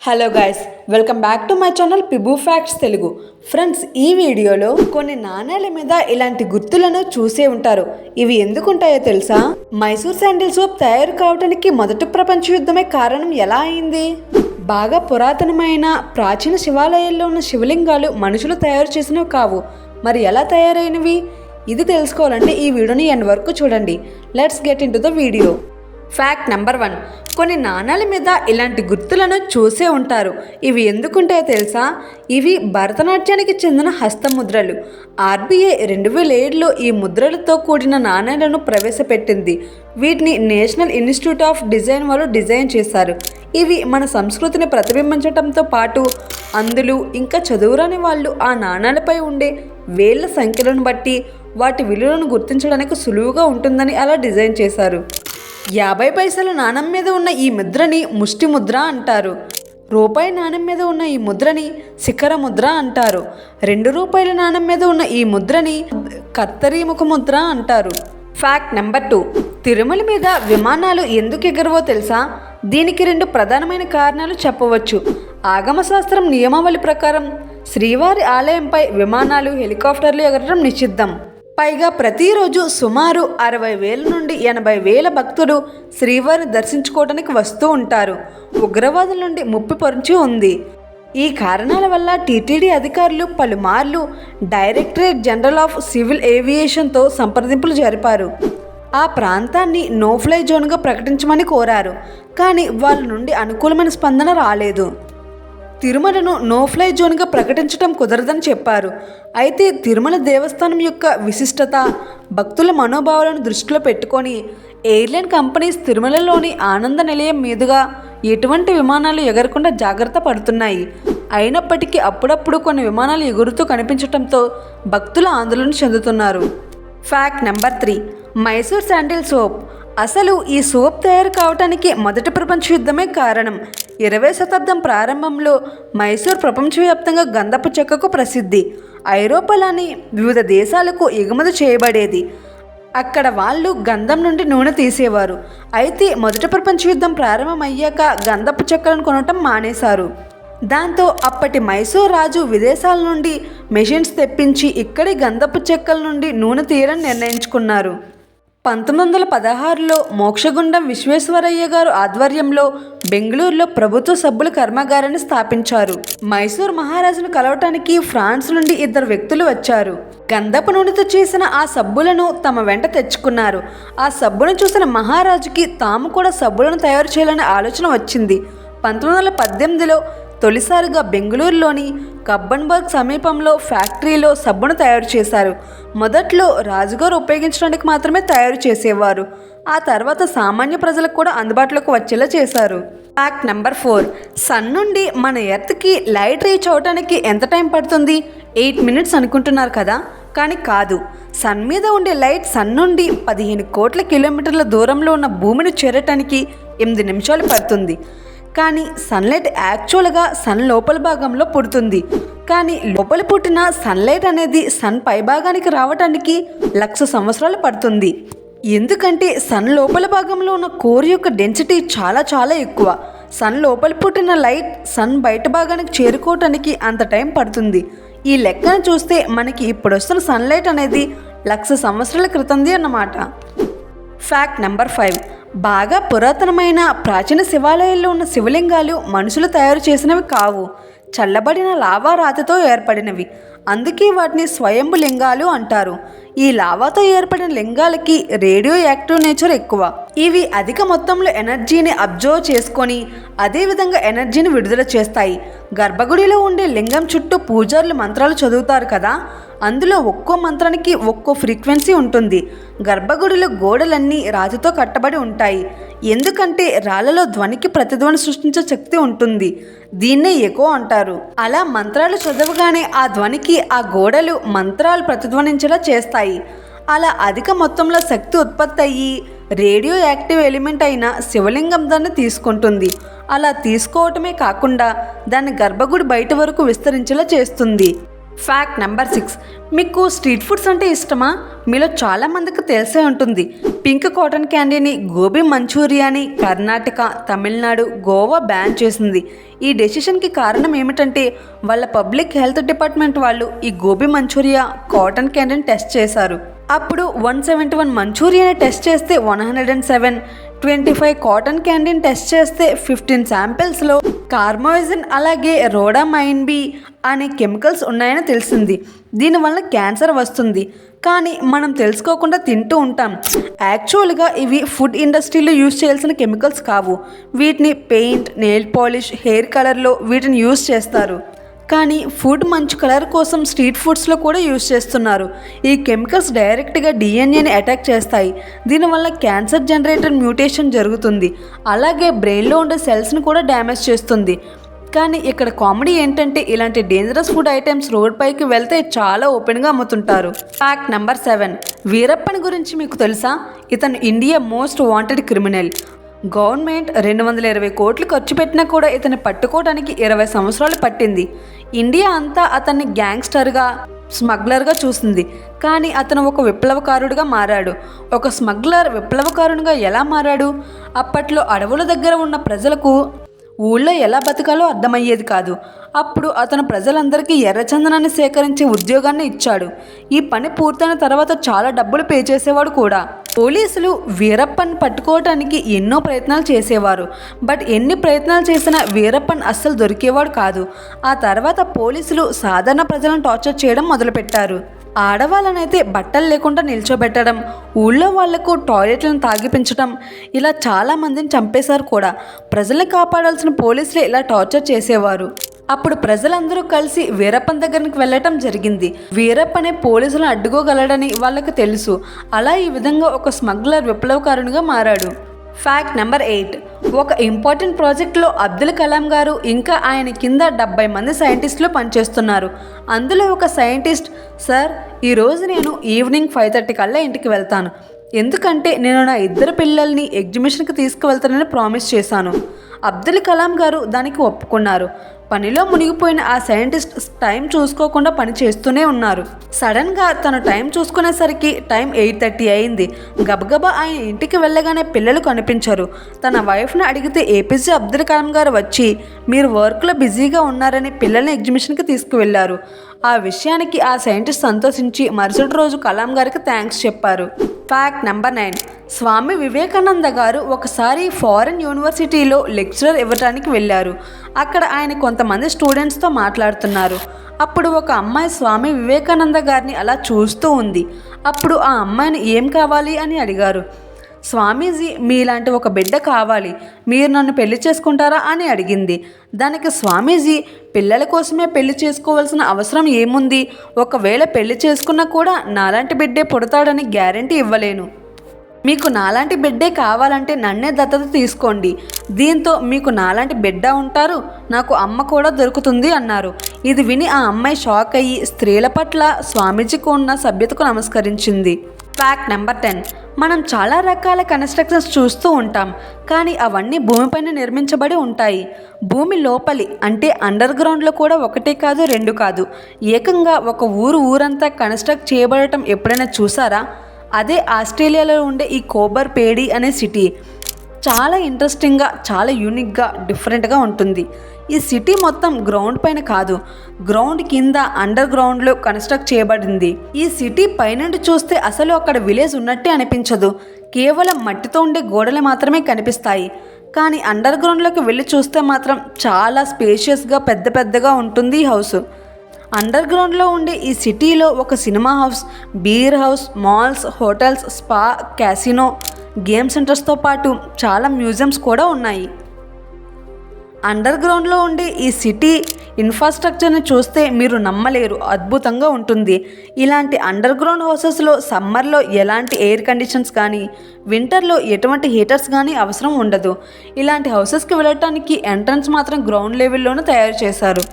Hello guys, welcome back to my channel పిబు facts Telugu. Friends, ఈ వీడియోలో కొన్ని నాణేల మీద ఇలాంటి గుర్తులను చూసే ఉంటారు. ఇవి ఎందుకుంటాయో తెలుసా? మైసూర్ శాండిల్ సోప్ తయారు కావడానికి మొదటి ప్రపంచ యుద్ధమే కారణం ఎలా అయింది? బాగా పురాతనమైన ప్రాచీన శివాలయాల్లో ఉన్న శివలింగాలు మనుషులు తయారు చేసినవి కావు. మరి ఎలా తయారైనవి? ఇది తెలుసుకోవాలంటే ఈ వీడియోని ఎండ్ వరకు చూడండి. Let's get in to the video. Fact number 1, కొన్ని నాణాల మీద ఇలాంటి గుర్తులను చూసే ఉంటారు. ఇవి ఎందుకుంటాయో తెలుసా? ఇవి భరతనాట్యానికి చెందిన హస్తముద్రలు. ఆర్బీఐ 2007లో ఈ ముద్రలతో కూడిన నాణేలను ప్రవేశపెట్టింది. వీటిని నేషనల్ ఇన్స్టిట్యూట్ ఆఫ్ డిజైన్ వాళ్ళు డిజైన్ చేశారు. ఇవి మన సంస్కృతిని ప్రతిబింబించడంతో పాటు అందులు ఇంకా చదువురాని వాళ్ళు ఆ నాణాలపై ఉండే వేళ్ల సంఖ్యలను బట్టి వాటి విలువలను గుర్తించడానికి సులువుగా ఉంటుందని అలా డిజైన్ చేశారు. 50 పైసల నాణం మీద ఉన్న ఈ ముద్రని ముష్టి ముద్ర అంటారు. రూపాయి నాణం మీద ఉన్న ఈ ముద్రని శిఖర ముద్ర అంటారు. 2 రూపాయల నాణం మీద ఉన్న ఈ ముద్రని కత్తరీముఖ ముద్ర అంటారు. ఫ్యాక్ట్ నెంబర్ 2, తిరుమల మీద విమానాలు ఎందుకు ఎగరవో తెలుసా? దీనికి 2 ప్రధానమైన కారణాలు చెప్పవచ్చు. ఆగమశాస్త్రం నియమావళి ప్రకారం శ్రీవారి ఆలయంపై విమానాలు, హెలికాప్టర్లు ఎగరడం నిషిద్ధం. పైగా ప్రతిరోజు సుమారు 60,000 నుండి 80,000 భక్తులు శ్రీవారిని దర్శించుకోవడానికి వస్తూ ఉంటారు. ఉగ్రవాదుల నుండి ముప్పు పొంచి ఉంది. ఈ కారణాల వల్ల టీటీడీ అధికారులు పలుమార్లు డైరెక్టరేట్ జనరల్ ఆఫ్ సివిల్ ఏవియేషన్తో సంప్రదింపులు జరిపారు. ఆ ప్రాంతాన్ని నో ఫ్లై జోన్గా ప్రకటించమని కోరారు. కానీ వాళ్ళ నుండి అనుకూలమైన స్పందన రాలేదు. తిరుమలను నో ఫ్లై జోన్గా ప్రకటించడం కుదరదని చెప్పారు. అయితే తిరుమల దేవస్థానం యొక్క విశిష్టత, భక్తుల మనోభావాలను దృష్టిలో పెట్టుకొని ఎయిర్లైన్ కంపెనీస్ తిరుమలలోని ఆనంద నిలయం మీదుగా ఎటువంటి విమానాలు ఎగరకుండా జాగ్రత్త పడుతున్నాయి. అయినప్పటికీ అప్పుడప్పుడు కొన్ని విమానాలు ఎగురుతూ కనిపించడంతో భక్తులు ఆందోళన చెందుతున్నారు. Fact number 3, Mysore sandal soap. అసలు ఈ సోప్ తయారు కావడానికి మొదటి ప్రపంచ యుద్ధమే కారణం. 20వ శతాబ్దం ప్రారంభంలో మైసూర్ ప్రపంచవ్యాప్తంగా గంధపు చెక్కకు ప్రసిద్ధి. ఐరోపాలోని వివిధ దేశాలకు ఎగుమతి చేయబడేది. అక్కడ వాళ్ళు గంధం నుండి నూనె తీసేవారు. అయితే మొదటి ప్రపంచ యుద్ధం ప్రారంభమయ్యాక గంధపు చెక్కలను కొనటం మానేశారు. దాంతో అప్పటి మైసూర్ రాజు విదేశాల నుండి మెషిన్స్ తెప్పించి ఇక్కడి గంధపు చెక్కల నుండి నూనె తీయరని నిర్ణయించుకున్నారు. 1916లో మోక్షగుండం విశ్వేశ్వరయ్య గారు ఆధ్వర్యంలో బెంగళూరులో ప్రభుత్వ సబ్బుల కర్మాగారాన్ని స్థాపించారు. మైసూర్ మహారాజును కలవటానికి ఫ్రాన్స్ నుండి 2 వ్యక్తులు వచ్చారు. గంధపు నూనెతో చేసిన ఆ సబ్బులను తమ వెంట తెచ్చుకున్నారు. ఆ సబ్బును చూసిన మహారాజుకి తాము కూడా సబ్బులను తయారు చేయాలనే ఆలోచన వచ్చింది. 1918లో తొలిసారిగా బెంగళూరులోని కబ్బన్బర్గ్ సమీపంలో ఫ్యాక్టరీలో సబ్బును తయారు చేశారు. మొదట్లో రాజుగారు ఉపయోగించడానికి మాత్రమే తయారు చేసేవారు. ఆ తర్వాత సామాన్య ప్రజలకు కూడా అందుబాటులోకి వచ్చేలా చేశారు. ఫ్యాక్ట్ నెంబర్ 4, సన్ నుండి మన ఎర్త్కి లైట్ రీచ్ అవడానికి ఎంత టైం పడుతుంది? 8 మినిట్స్ అనుకుంటున్నారు కదా? కానీ కాదు. సన్ మీద ఉండే లైట్ సన్ నుండి 15 కోట్ల కిలోమీటర్ల దూరంలో ఉన్న భూమిని చేరటానికి 8 నిమిషాలు పడుతుంది. కానీ సన్లైట్ యాక్చువల్గా సన్ లోపల భాగంలో పుడుతుంది. కానీ లోపల పుట్టిన సన్లైట్ అనేది సన్ పై భాగానికి రావడానికి 1,00,000 సంవత్సరాలు పడుతుంది. ఎందుకంటే సన్ లోపల భాగంలో ఉన్న కోర్ యొక్క డెన్సిటీ చాలా చాలా ఎక్కువ. సన్ లోపల పుట్టిన లైట్ సన్ బయట భాగానికి చేరుకోవటానికి అంత టైం పడుతుంది. ఈ లెక్కను చూస్తే మనకి ఇప్పుడు వస్తున్న సన్లైట్ అనేది 1,00,000 సంవత్సరాల క్రితంది అన్నమాట. ఫ్యాక్ట్ నెంబర్ 5, బాగా పురాతనమైన ప్రాచీన శివాలయాల్లో ఉన్న శివలింగాలు మనుషులు తయారు చేసినవి కావు. చల్లబడిన లావా రాతితో ఏర్పడినవి. అందుకే వాటిని స్వయంభు లింగాలు అంటారు. ఈ లావాతో ఏర్పడిన లింగాలకి రేడియో యాక్టివ్ నేచర్ ఎక్కువ. ఇవి అధిక మొత్తంలో ఎనర్జీని అబ్జర్వ్ చేసుకొని అదేవిధంగా ఎనర్జీని విడుదల చేస్తాయి. గర్భగుడిలో ఉండే లింగం చుట్టూ పూజారులు మంత్రాలు చదువుతారు కదా, అందులో ఒక్కో మంత్రానికి ఒక్కో ఫ్రీక్వెన్సీ ఉంటుంది. గర్భగుడిలో గోడలన్నీ రాతితో కట్టబడి ఉంటాయి. ఎందుకంటే రాళ్లలో ధ్వనికి ప్రతిధ్వని సృష్టించే శక్తి ఉంటుంది. దీన్నే ఎకో అంటారు. అలా మంత్రాలు చదవగానే ఆ ధ్వనికి ఆ గోడలు మంత్రాలు ప్రతిధ్వనించేలా చేస్తాయి. అలా అధిక మొత్తంలో శక్తి ఉత్పత్తి అయ్యి రేడియో యాక్టివ్ ఎలిమెంట్ అయిన శివలింగం దాన్ని తీసుకుంటుంది. అలా తీసుకోవటమే కాకుండా దాన్ని గర్భగుడి బయట వరకు విస్తరించేలా చేస్తుంది. ఫ్యాక్ట్ నెంబర్ 6, మీకు స్ట్రీట్ ఫుడ్స్ అంటే ఇష్టమా? మీలో చాలామందికి తెలిసే ఉంటుంది. పింక్ కాటన్ క్యాండీని, గోబీ మంచూరియాని కర్ణాటక, తమిళనాడు, గోవా బ్యాన్ చేసింది. ఈ డెసిషన్కి కారణం ఏమిటంటే వాళ్ళ పబ్లిక్ హెల్త్ డిపార్ట్మెంట్ వాళ్ళు ఈ గోబీ మంచూరియా, కాటన్ క్యాండీని టెస్ట్ చేశారు. అప్పుడు 171 మంచూరియాని టెస్ట్ చేస్తే 107, 25 కాటన్ క్యాండీని టెస్ట్ చేస్తే 15 శాంపిల్స్లో కార్మోజన్ అలాగే రోడామైన్ బి అనే కెమికల్స్ ఉన్నాయని తెలిసింది. దీనివల్ల క్యాన్సర్ వస్తుంది. కానీ మనం తెలుసుకోకుండా తింటూ ఉంటాం. యాక్చువల్గా ఇవి ఫుడ్ ఇండస్ట్రీలో యూజ్ చేయాల్సిన కెమికల్స్ కావు. వీటిని పెయింట్, నెయిల్ పాలిష్, హెయిర్ కలర్లో వీటిని యూజ్ చేస్తారు. కానీ ఫుడ్ మంచి కలర్ కోసం స్ట్రీట్ ఫుడ్స్లో కూడా యూజ్ చేస్తున్నారు. ఈ కెమికల్స్ డైరెక్ట్గా డిఎన్ఏని అటాక్ చేస్తాయి. దీనివల్ల క్యాన్సర్ జనరేటర్ మ్యూటేషన్ జరుగుతుంది. అలాగే బ్రెయిన్లో ఉండే సెల్స్ని కూడా డ్యామేజ్ చేస్తుంది. కానీ ఇక్కడ కామెడీ ఏంటంటే ఇలాంటి డేంజరస్ ఫుడ్ ఐటమ్స్ రోడ్ పైకి వెళ్తే చాలా ఓపెన్గా అమ్ముతుంటారు. ఫ్యాక్ట్ నెంబర్ 7, వీరప్పన్ గురించి మీకు తెలుసా? ఇతను India most wanted criminal. Government 220 కోట్లు ఖర్చు పెట్టినా కూడా ఇతన్ని పట్టుకోవడానికి 20 సంవత్సరాలు పట్టింది. ఇండియా అంతా అతన్ని గ్యాంగ్స్టర్గా, స్మగ్లర్గా చూసింది. కానీ అతను ఒక విప్లవకారుడిగా మారాడు. ఒక స్మగ్లర్ విప్లవకారునిగా ఎలా మారాడు? అప్పట్లో అడవుల దగ్గర ఉన్న ప్రజలకు ఊళ్ళో ఎలా బతకాలో అర్థమయ్యేది కాదు. అప్పుడు అతను ప్రజలందరికీ ఎర్రచందనాన్ని సేకరించే ఉద్యోగాన్ని ఇచ్చాడు. ఈ పని పూర్తయిన తర్వాత చాలా డబ్బులు పే చేసేవాడు కూడా. పోలీసులు వీరప్పన్ పట్టుకోవటానికి ఎన్నో ప్రయత్నాలు చేసేవారు. బట్ ఎన్ని ప్రయత్నాలు చేసినా వీరప్పన్ అస్సలు దొరికేవాడు కాదు. ఆ తర్వాత పోలీసులు సాధారణ ప్రజలను టార్చర్ చేయడం మొదలుపెట్టారు. ఆడవాళ్ళనైతే బట్టలు లేకుండా నిల్చోబెట్టడం, ఊళ్ళో వాళ్లకు టాయిలెట్లను తాగిపించడం, ఇలా చాలామందిని చంపేశారు కూడా. ప్రజల్ని కాపాడాల్సిన పోలీసులే ఇలా టార్చర్ చేసేవారు. అప్పుడు ప్రజలందరూ కలిసి వీరప్పన్ దగ్గరికి వెళ్ళటం జరిగింది. వీరప్పనే పోలీసులను అడ్డుకోగలడని వాళ్ళకి తెలుసు. అలా ఈ విధంగా ఒక స్మగ్లర్ విప్లవకారునిగా మారాడు. ఫ్యాక్ట్ నెంబర్ 8, ఒక ఇంపార్టెంట్ ప్రాజెక్ట్లో అబ్దుల్ కలాం గారు ఇంకా ఆయన కింద 70 మంది సైంటిస్టులు పనిచేస్తున్నారు. అందులో ఒక సైంటిస్ట్, సార్ ఈరోజు నేను ఈవినింగ్ 5:30 కల్లా ఇంటికి వెళ్తాను. ఎందుకంటే నేను నా 2 పిల్లల్ని ఎగ్జిబిషన్కి తీసుకువెళ్తానని ప్రామిస్ చేశాను. అబ్దుల్ కలాం గారు దానికి ఒప్పుకున్నారు. పనిలో మునిగిపోయిన ఆ సైంటిస్ట్ టైం చూసుకోకుండా పని చేస్తూనే ఉన్నారు. సడన్గా తను టైం చూసుకునేసరికి టైం 8:30 అయింది. గబగబా ఆయన ఇంటికి వెళ్ళగానే పిల్లలు కనిపించరు. తన వైఫ్ని అడిగితే ఏపీజే అబ్దుల్ కలాం గారు వచ్చి మీరు వర్క్లో బిజీగా ఉన్నారని పిల్లల్ని ఎగ్జిబిషన్కి తీసుకువెళ్లారు. ఆ విషయానికి ఆ సైంటిస్ట్ సంతోషించి మరుసటి రోజు కలాం గారికి థ్యాంక్స్ చెప్పారు. ఫ్యాక్ట్ నెంబర్ 9, స్వామి వివేకానంద గారు ఒకసారి ఫారిన్ యూనివర్సిటీలో లెక్చరర్ ఇవ్వడానికి వెళ్ళారు. అక్కడ ఆయన కొంతమంది స్టూడెంట్స్తో మాట్లాడుతున్నారు. అప్పుడు ఒక అమ్మాయి స్వామి వివేకానంద గారిని అలా చూస్తూ ఉంది. అప్పుడు ఆ అమ్మాయిని ఏం కావాలి అని అడిగారు. స్వామీజీ మీలాంటి ఒక బిడ్డ కావాలి, మీరు నన్ను పెళ్లి చేసుకుంటారా అని అడిగింది. దానికి స్వామీజీ పిల్లల కోసమే పెళ్లి చేసుకోవాల్సిన అవసరం ఏముంది? ఒకవేళ పెళ్లి చేసుకున్నా కూడా నాలాంటి బిడ్డే పుడతాడని గ్యారెంటీ ఇవ్వలేను. మీకు నాలాంటి బిడ్డే కావాలంటే నన్నే దత్తత తీసుకోండి. దీంతో మీకు నాలాంటి బిడ్డ ఉంటారు, నాకు అమ్మ కూడా దొరుకుతుంది అన్నారు. ఇది విని ఆ అమ్మాయి షాక్ అయ్యి స్త్రీల పట్ల స్వామీజీకి ఉన్న సభ్యతకు నమస్కరించింది. ఫ్యాక్ట్ నెంబర్ 10, మనం చాలా రకాల కన్స్ట్రక్షన్స్ చూస్తూ ఉంటాం. కానీ అవన్నీ భూమిపైన నిర్మించబడి ఉంటాయి. భూమి లోపలి అంటే అండర్ గ్రౌండ్లో కూడా 1 కాదు 2 కాదు, ఏకంగా ఒక ఊరంతా కన్స్ట్రక్ట్ చేయబడటం ఎప్పుడైనా చూసారా? అదే ఆస్ట్రేలియాలో ఉండే ఈ కోబర్ పేడి అనే సిటీ. చాలా ఇంట్రెస్టింగ్గా, చాలా యూనిక్గా, డిఫరెంట్గా ఉంటుంది. ఈ సిటీ మొత్తం గ్రౌండ్ పైన కాదు, గ్రౌండ్ కింద అండర్ గ్రౌండ్లో కన్స్ట్రక్ట్ చేయబడింది. ఈ సిటీ పైనుండి చూస్తే అసలు అక్కడ విలేజ్ ఉన్నట్టే అనిపించదు. కేవలం మట్టితో ఉండే గోడలు మాత్రమే కనిపిస్తాయి. కానీ అండర్ గ్రౌండ్లోకి వెళ్ళి చూస్తే మాత్రం చాలా స్పేషియస్గా, పెద్దగా ఉంటుంది ఈ హౌస్. అండర్ గ్రౌండ్లో ఉండే ఈ సిటీలో ఒక cinema house, beer house, malls, hotels, spa, casino, game సెంటర్స్తో పాటు చాలా మ్యూజియంస్ కూడా ఉన్నాయి. అండర్ గ్రౌండ్లో ఉండే ఈ సిటీ ఇన్ఫ్రాస్ట్రక్చర్ని చూస్తే మీరు నమ్మలేరు, అద్భుతంగా ఉంటుంది. ఇలాంటి అండర్ గ్రౌండ్ హౌసెస్లో సమ్మర్లో ఎలాంటి ఎయిర్ కండిషన్స్ కానీ, వింటర్లో ఎటువంటి హీటర్స్ కానీ అవసరం ఉండదు. ఇలాంటి హౌసెస్కి వెళ్ళటానికి ఎంట్రన్స్ మాత్రం గ్రౌండ్ లెవెల్లోనే తయారు చేశారు.